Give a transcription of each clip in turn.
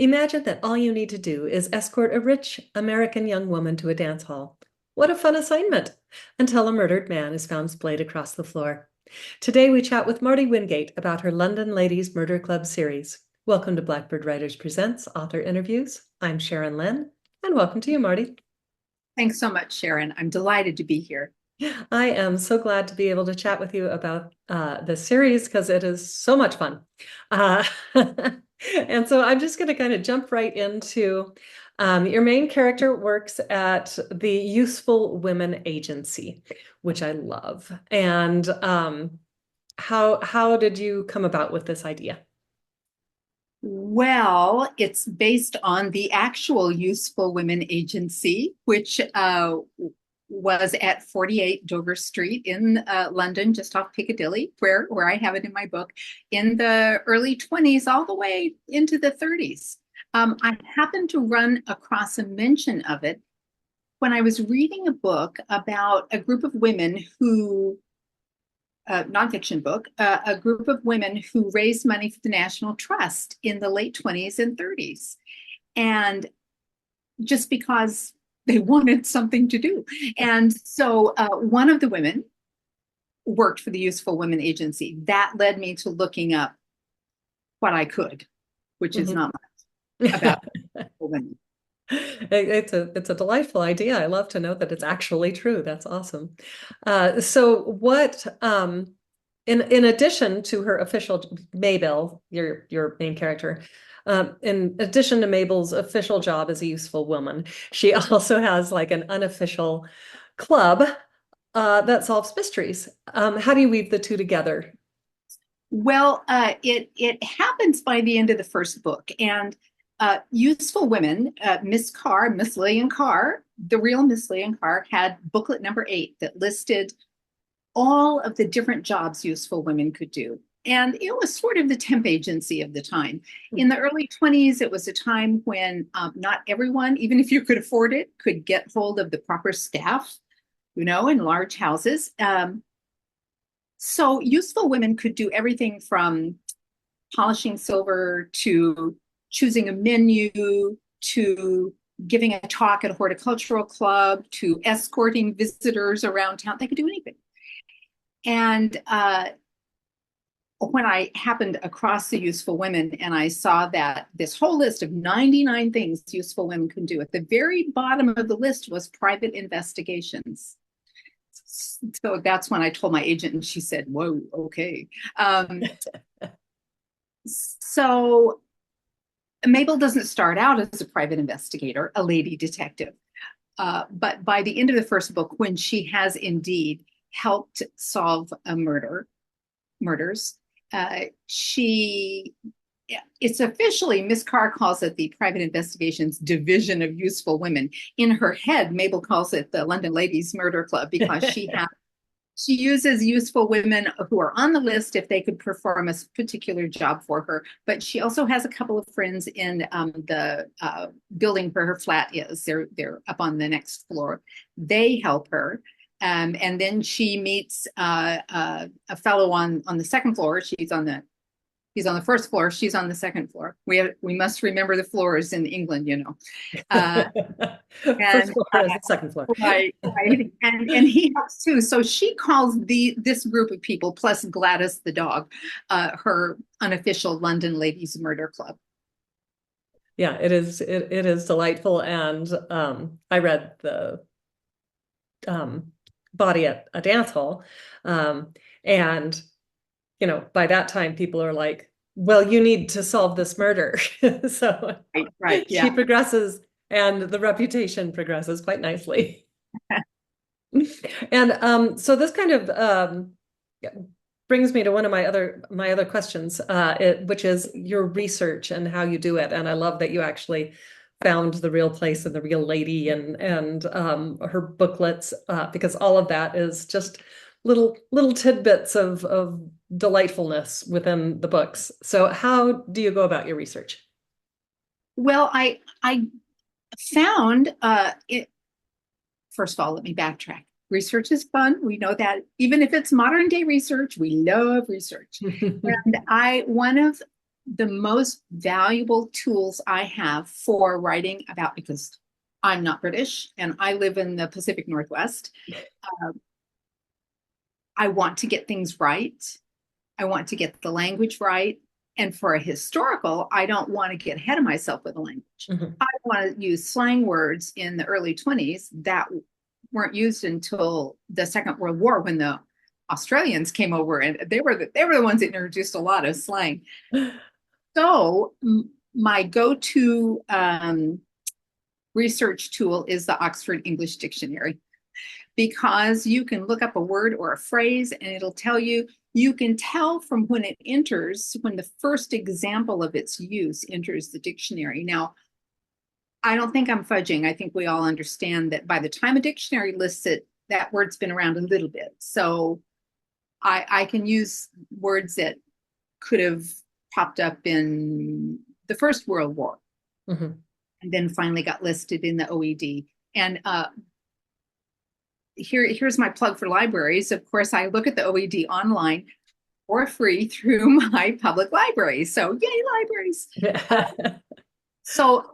Imagine that all you need to do is escort a rich American young woman to a dance hall. What a fun assignment! Until a murdered man is found splayed across the floor. Today we chat with Marty Wingate about her London Ladies Murder Club series. Welcome to Blackbird Writers Presents Author Interviews. I'm Sharon Lynn, and welcome to you, Marty. Thanks so much, Sharon. I'm delighted to be here. I am so glad to be able to chat with you about this series because it is so much fun. Uh, and so I'm just going to kind of jump right into your main character works at the Useful Women Agency, which I love. And how did you come about with this idea? Well, it's based on the actual Useful Women Agency, which was at 48 Dover Street in London, just off Piccadilly, where I have it in my book, in the early 20s, all the way into the 30s. I happened to run across a mention of it when I was reading a book about a group of women who nonfiction book, a group of women who raised money for the National Trust in the late 20s and 30s. And just because they wanted something to do. And so one of the women worked for the Useful Women Agency. That led me to looking up what I could, which is Mhm. not much about women. It's a delightful idea. I love to know that it's actually true. That's awesome. So what in addition to her official Mabel, your main character, in addition to Mabel's official job as a useful woman, she also has like an unofficial club that solves mysteries. How do you weave the two together? Well, it happens by the end of the first book, and Useful Women, Miss Carr, Miss Lillian Carr, the real Miss Lillian Carr, had booklet number 8 that listed all of the different jobs useful women could do. And it was sort of the temp agency of the time. In the early 20s, it was a time when not everyone, even if you could afford it, could get hold of the proper staff, in large houses. So useful women could do everything from polishing silver to choosing a menu to giving a talk at a horticultural club to escorting visitors around town. They could do anything. And when I happened across the Useful Women and I saw that this whole list of 99 things useful women can do, at the very bottom of the list was private investigations. So that's when I told my agent, and she said, "Whoa, okay." So Mabel doesn't start out as a private investigator, a lady detective. But by the end of the first book, when she has indeed helped solve murders, she it's officially, Miss Carr calls it the Private Investigations Division of Useful Women. In her head, Mabel calls it the London Ladies Murder Club because she uses useful women who are on the list if they could perform a particular job for her. But she also has a couple of friends in the building where her flat is. They're up on the next floor. They help her. And then she meets a fellow on the second floor. He's on the first floor. She's on the second floor. We must remember the floors in England. Uh, First and floor is the second floor. right, and he helps too. So she calls this group of people plus Gladys the dog, her unofficial London Ladies Murder Club. Yeah, it is delightful. And I read the um, body at a dance hall. And, by that time, people are like, well, you need to solve this murder. So Right, she yeah. progresses and the reputation progresses quite nicely. And so this kind of brings me to one of my other questions, which is your research and how you do it. And I love that you actually found the real place and the real lady and her booklets, because all of that is just little tidbits of delightfulness within the books. So how do you go about your research? Well, I found it. First of all, let me backtrack. Research is fun. We know that. Even if it's modern day research, we love research. And I one of the most valuable tools I have for writing about, because I'm not British and I live in the Pacific Northwest. Uh, I want to get things right. I want to get the language right. And for a historical, I don't want to get ahead of myself with the language. Mhm. I want to use slang words in the early 20s that weren't used until the Second World War, when the Australians came over, and they were the ones that introduced a lot of slang. So my go-to research tool is the Oxford English Dictionary, because you can look up a word or a phrase and it'll tell you. You can tell from when it enters, when the first example of its use enters the dictionary. Now, I don't think I'm fudging. I think we all understand that by the time a dictionary lists it, that word's been around a little bit. So I can use words that could have popped up in the First World War Mhm. and then finally got listed in the OED. And here's my plug for libraries. Of course, I look at the OED online for free through my public library. So yay, libraries. So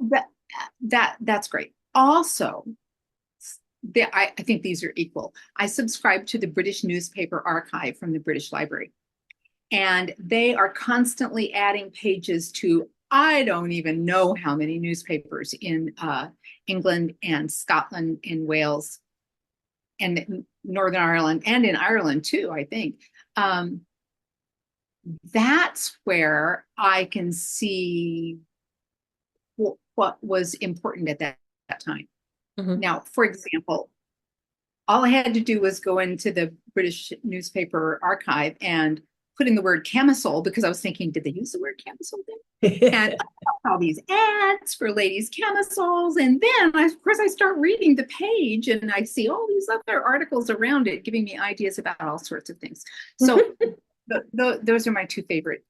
that's great. Also, I think these are equal. I subscribe to the British Newspaper Archive from the British Library, and they are constantly adding pages to, I don't even know how many newspapers in England and Scotland and Wales and Northern Ireland and in Ireland too, I think. That's where I can see what was important at that time. Mhm. Now, for example, all I had to do was go into the British Newspaper Archive and put in the word camisole, because I was thinking, did they use the word camisole then? And all these ads for ladies' camisoles. And then, of course, I start reading the page and I see all these other articles around it giving me ideas about all sorts of things. So those are my two favorite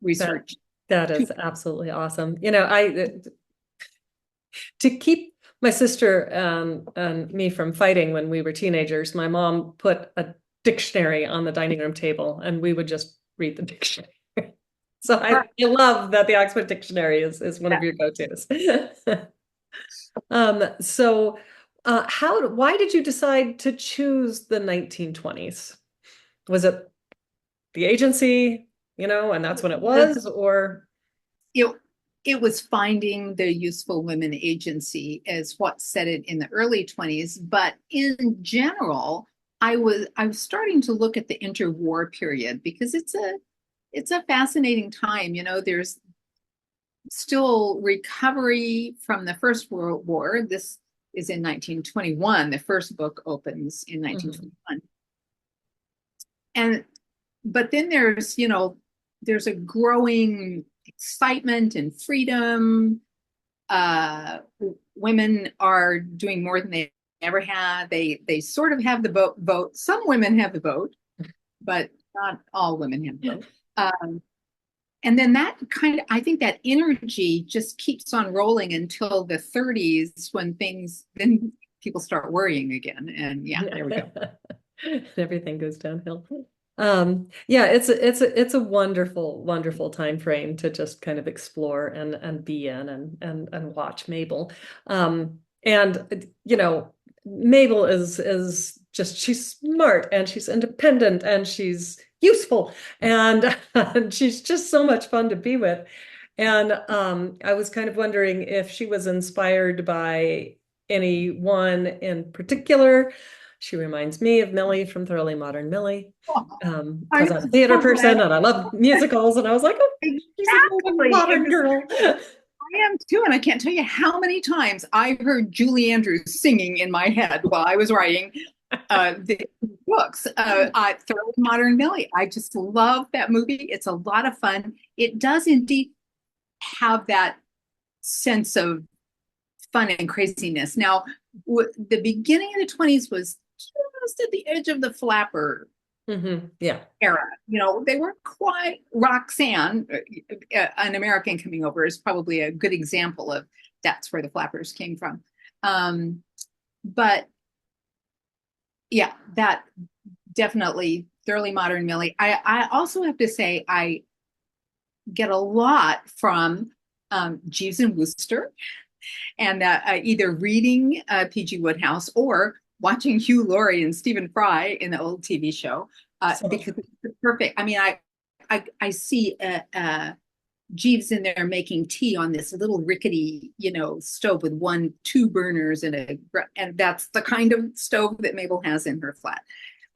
That research. that is absolutely awesome. I to keep my sister and me from fighting when we were teenagers, my mom put a dictionary on the dining room table and we would just read the dictionary. So I love that the Oxford Dictionary is one of your go-tos. So why did you decide to choose the 1920s? Was it the agency, and that's when it was, or it it was finding the Useful Women Agency as what set it in the early 20s. But in general, I was starting to look at the interwar period, because it's a fascinating time. There's still recovery from the First World War. This is in 1921. The first book opens in Mhm. 1921. And but then there's a growing excitement and freedom. Uh, Women are doing more than they ever had. They sort of have the vote. Some women have the vote, but not all women have the vote. And then I think that energy just keeps on rolling until the 30s, when then people start worrying again. And yeah, there we go. Everything goes downhill. Yeah, it's a wonderful, wonderful time frame to just kind of explore and be in and watch Mabel. And Mabel is just she's smart and she's independent and she's useful and, and she's just so much fun to be with. And I was kind of wondering if she was inspired by anyone in particular. She reminds me of Millie from Thoroughly Modern Millie, I'm because I'm a theater so glad. person and I love musicals. And I was like, oh, she's a Exactly. modern girl. I am too, and I can't tell you how many times I heard Julie Andrews singing in my head while I was writing the books. Thoroughly Modern Millie. I just love that movie. It's a lot of fun. It does indeed have that sense of fun and craziness. Now, the beginning of the 20s was just at the edge of the flapper Yeah. era. They weren't quite Roxanne, an American coming over, is probably a good example of that's where the flappers came from. But yeah, that definitely Thoroughly Modern Millie. I also have to say get a lot from Jeeves and Wooster, and either reading P.G. Wodehouse or watching Hugh Laurie and Stephen Fry in the old TV show, So much because fun. it's perfect. I mean, I see Jeeves in there making tea on this little rickety, stove with two burners and that's the kind of stove that Mabel has in her flat.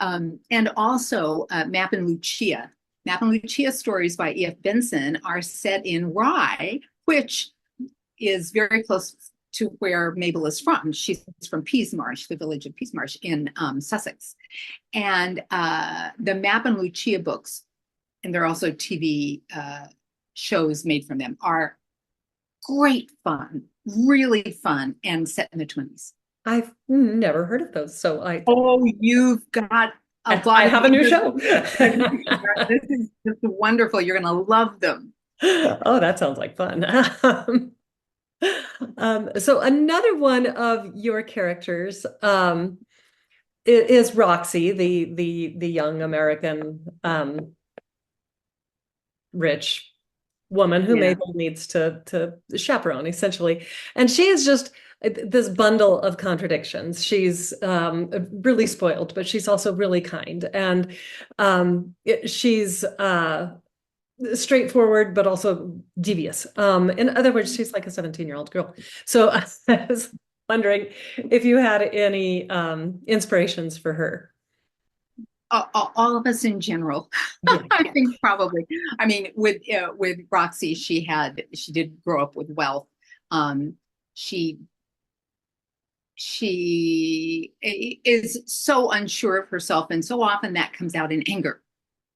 And also Map and Lucia. Map and Lucia stories by E.F. Benson are set in Rye, which is very close to where Mabel is from. She's from Peasmarsh, the village of Peasmarsh in Sussex. And the Map and Lucia books, and there are also TV shows made from them, are great fun, really fun, and set in the 20s. I've never heard of those, so Oh, you've got a I lot of have a new show. this is wonderful. You're going to love them. Oh, that sounds like fun. So another one of your characters is Roxy, the young American rich woman who Yeah. Mabel needs to chaperone, essentially. And she is just this bundle of contradictions. She's really spoiled, but she's also really kind. And she's straightforward, but also devious. In other words, she's like a 17-year-old girl. So I was wondering if you had any inspirations for her. All of us in general. Yeah. I think probably. I mean, with Roxy, she did grow up with wealth. She she is so unsure of herself, and so often that comes out in anger.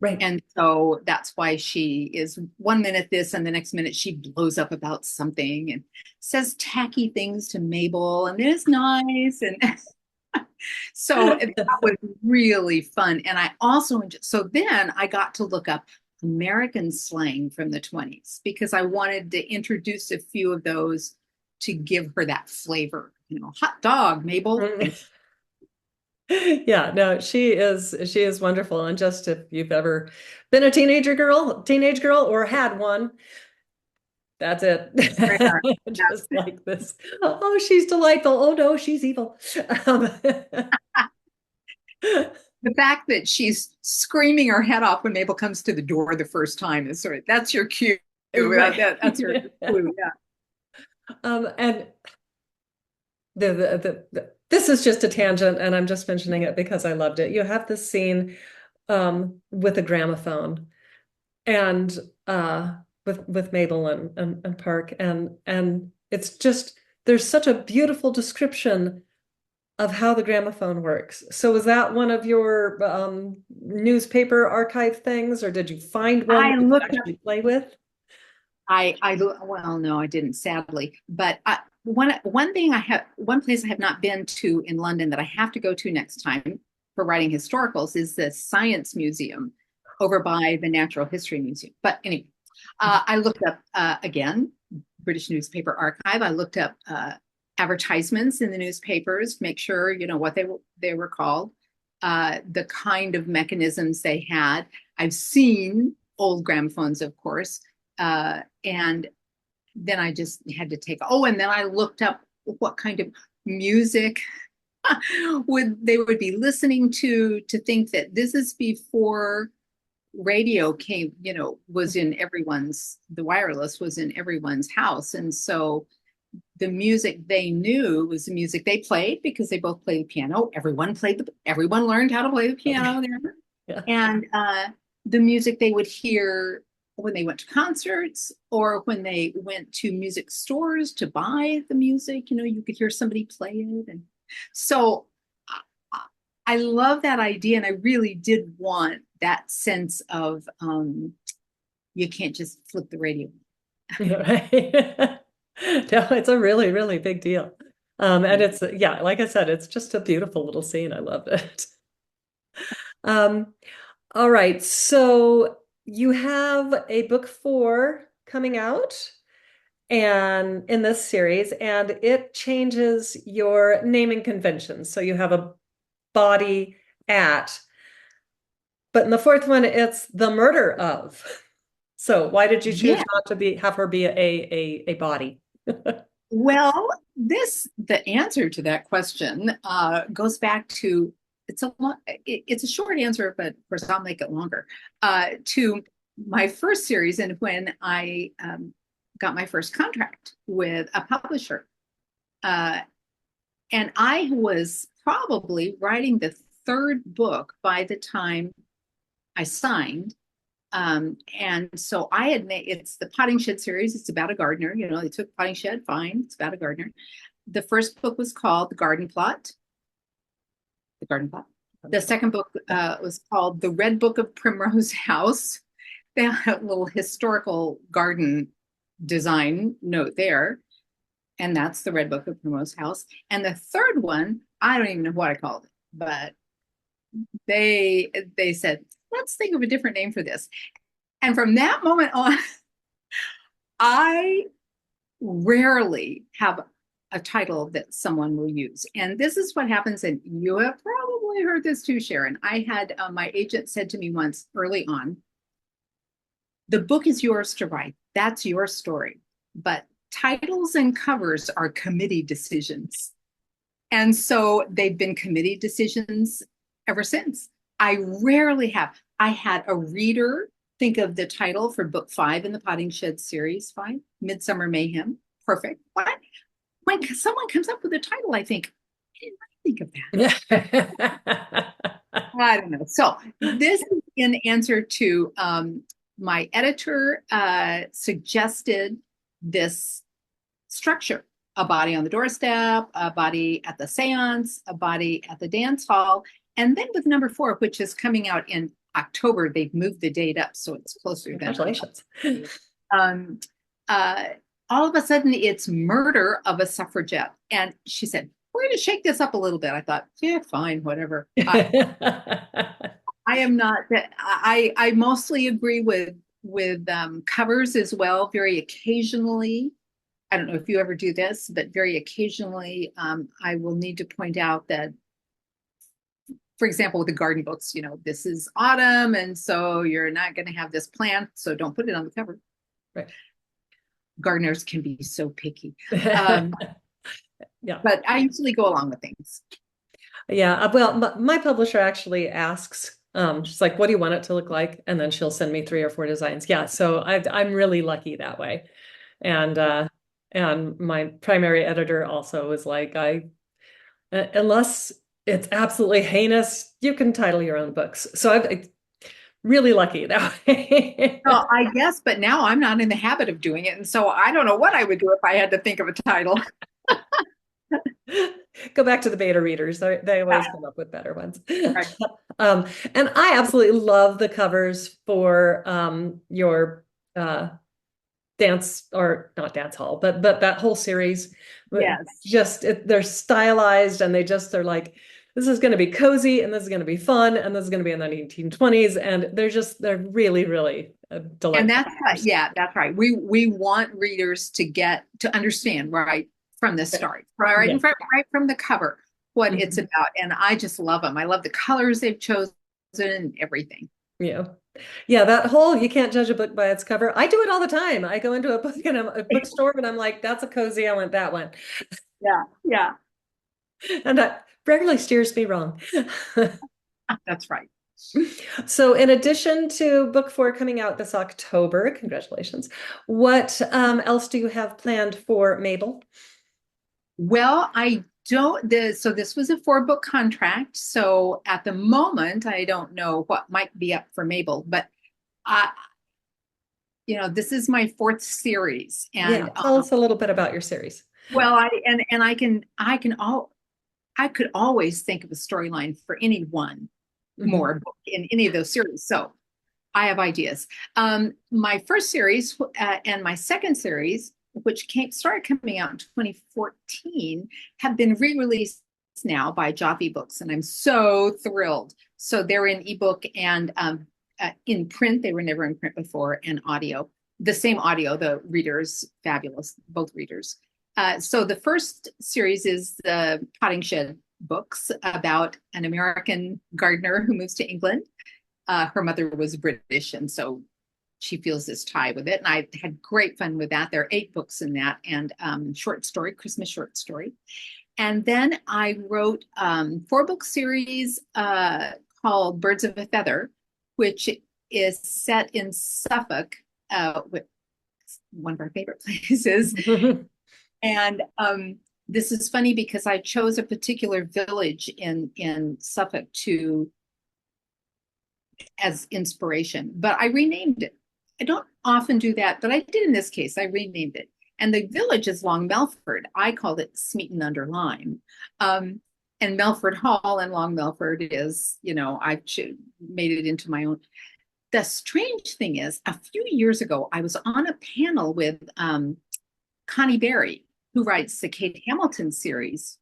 Right. And so that's why she is one minute this, and the next minute she blows up about something and says tacky things to Mabel, and it's nice. And so that was really fun. And I also, so then I got to look up American slang from the 20s because I wanted to introduce a few of those to give her that flavor. Hot dog, Mabel. Yeah, no, she is wonderful. And just if you've ever been a teenage girl or had one, that's it. Just like this. Oh, she's delightful. Oh no, she's evil. Um, The fact that she's screaming her head off when Mabel comes to the door the first time is sort of, that's your cue. right. That's your clue. Yeah. And this is just a tangent, and I'm just mentioning it because I loved it. You have this scene with a gramophone and with Mabel and Park, and it's just there's such a beautiful description of how the gramophone works. So is that one of your newspaper archive things, or did you find one I that you could looked up, actually play with? well, no, I didn't, sadly. But one place I have not been to in London that I have to go to next time for writing historicals is the Science Museum over by the Natural History Museum. But anyway, I looked up again, British Newspaper Archive. I looked up advertisements in the newspapers, make sure what they were called, the kind of mechanisms they had. I've seen old gramophones, of course, and then I just had to and then I looked up what kind of music they would be listening to think that this is before radio came, the wireless was in everyone's house. And so the music they knew was the music they played because they both played the piano. Everyone learned how to play the piano there. Yeah. And the music they would hear when they went to concerts or when they went to music stores to buy the music, you could hear somebody play it. And so I love that idea. And I really did want that sense of you can't just flip the radio. Right. No, it's a really, really big deal. And it's, yeah, like I said, it's just a beautiful little scene. I loved it. Um, all right. So you have a book 4 coming out and in this series, and it changes your naming conventions. So you have a body at, but in the 4th one, it's the murder of. So why did you choose Yeah. not to have her be a body? Well, the answer to that question goes back to it's a short answer, but of course I'll make it longer. To my first series, and when I got my first contract with a publisher, uh, and I was probably writing the third book by the time I signed. And so I had made it's the Potting Shed series. It's about a gardener. You know, they took Potting Shed, fine. It's about a gardener. The first book was called The Garden Plot. The Garden Plot. The second book was called The Red Book of Primrose House. They have a little historical garden design note there. And that's The Red Book of Primrose House. And the third one, I don't even know what I called it, but they said, let's think of a different name for this. And from that moment on, I rarely have a title that someone will use. And this is what happens. And you have probably heard this too, Sharon. I had my agent said to me once early on, the book is yours to write. That's your story. But titles and covers are committee decisions. And so they've been committee decisions ever since. I rarely have. I had a reader think of the title for book 5 in the Potting Shed series, fine. Midsummer Mayhem, perfect. What? When someone comes up with a title, I think, I didn't think of that. I don't know. So this is in answer to my editor suggested this structure. A body on the doorstep, a body at the seance, a body at the dance hall. And then with number 4, which is coming out in October, they've moved the date up, so it's closer. Congratulations. All of a sudden, it's murder of a suffragette. And she said, we're going to shake this up a little bit. I thought, yeah, fine, whatever. I am not, I mostly agree with covers as well. Very occasionally, I don't know if you ever do this, but very occasionally, I will need to point out that, for example, with the garden books, you know, this is autumn, and so you're not going to have this plant, so don't put it on the cover. Right. Gardeners can be so picky. Yeah. But I usually go along with things. Yeah. Well, my publisher actually asks, she's like, what do you want it to look like? And then she'll send me 3 or 4 designs. Yeah. So I'm really lucky that way. And my primary editor also was like, unless it's absolutely heinous, you can title your own books. So I'm really lucky that way. Well, I guess, but now I'm not in the habit of doing it. And so I don't know what I would do if I had to think of a title. Go back to the beta readers. They always come up with better ones. Right. And I absolutely love the covers for your dance, or not dance hall, but that whole series. Yes. Just they're stylized, and they're like, this is going to be cozy, and this is going to be fun, and this is going to be in the 1920s, and they're really, really delightful. And that's right. Yeah, that's right. We want readers to understand right from the start, right from the cover, what it's about. And I just love them. I love the colors they've chosen and everything. Yeah. Yeah, that whole you can't judge a book by its cover. I do it all the time. I go into a book in a bookstore and I'm like, that's a cozy, I want that one. Yeah, yeah. And that rarely steers me wrong. That's right. So in addition to book 4 coming out this October, congratulations, what else do you have planned for Mabel? Well, so this was a 4-book contract. So at the moment, I don't know what might be up for Mabel, but this is my 4th series. And tell us a little bit about your series. Well, I could always think of a storyline for any one more book in any of those series. So I have ideas. My first series and my second series, which started coming out in 2014, have been re-released now by Jaffe Books, and I'm so thrilled. So they're in ebook and in print. They were never in print before, and audio. The same audio. The readers, fabulous, both readers. So the first series is the Potting Shed books about an American gardener who moves to England. Her mother was British, and so she feels this tie with it. And I had great fun with that. There are 8 books in that, and short story, Christmas short story. And then I wrote 4-book series called Birds of a Feather, which is set in Suffolk, with one of our favorite places. And this is funny because I chose a particular village in Suffolk as inspiration, but I renamed it. I don't often do that, but I did in this case. I renamed it. And the village is Long Melford. I called it Smeaton under Lyme. And Melford Hall and Long Melford is, I've made it into my own. The strange thing is, a few years ago, I was on a panel with Connie Berry, who writes the Kate Hamilton series,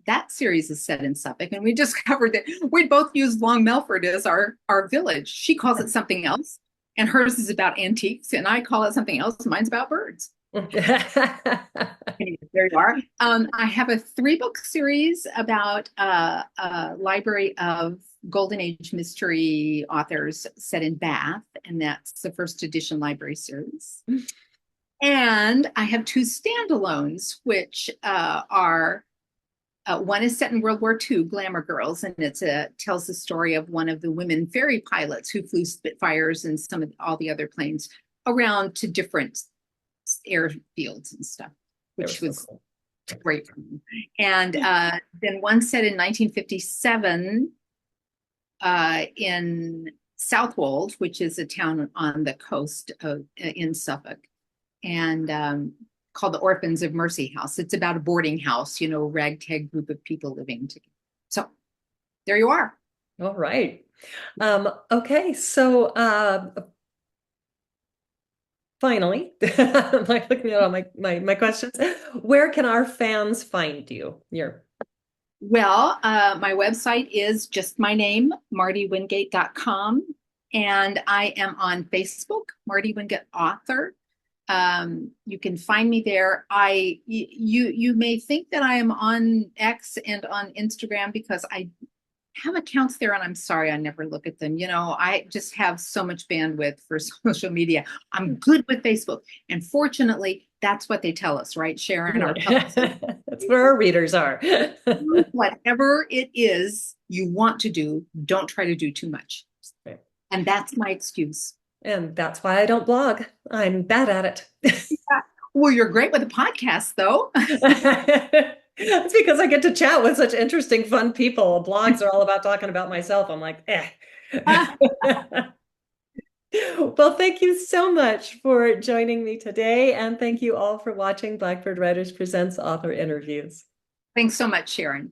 that series is set in Suffolk. And we discovered that we both used Long Melford as our village. She calls it something else, and hers is about antiques, and I call it something else. Mine's about birds. Anyway, there you are. I have a 3-book series about a library of Golden Age mystery authors set in Bath, and that's the first edition library series. And I have 2 standalones, which are one is set in World War II, Glamour Girls, and tells the story of one of the women ferry pilots who flew Spitfires and all the other planes around to different airfields and stuff, which was cool. Great for me. And then one set in 1957 in Southwold, which is a town on the coast in Suffolk, and called the Orphans of Mercy House. It's about a boarding house, a ragtag group of people living together. So there you are. All right. Okay, so finally, I'm like looking at all my questions. Where can our fans find you? Well, my website is just my name, martywingate.com. And I am on Facebook, Marty Wingate Author. You can find me there. You may think that I am on X and on Instagram because I have accounts there, and I'm sorry, I never look at them. I just have so much bandwidth for social media. I'm good with Facebook. And fortunately, that's what they tell us, right, Sharon? That's where our readers are. Whatever it is you want to do, don't try to do too much. Right. And that's my excuse. And that's why I don't blog. I'm bad at it. Yeah. Well, you're great with a podcast, though. It's because I get to chat with such interesting, fun people. Blogs are all about talking about myself. I'm like, eh. Well, thank you so much for joining me today. And thank you all for watching Blackbird Writers Presents Author Interviews. Thanks so much, Sharon.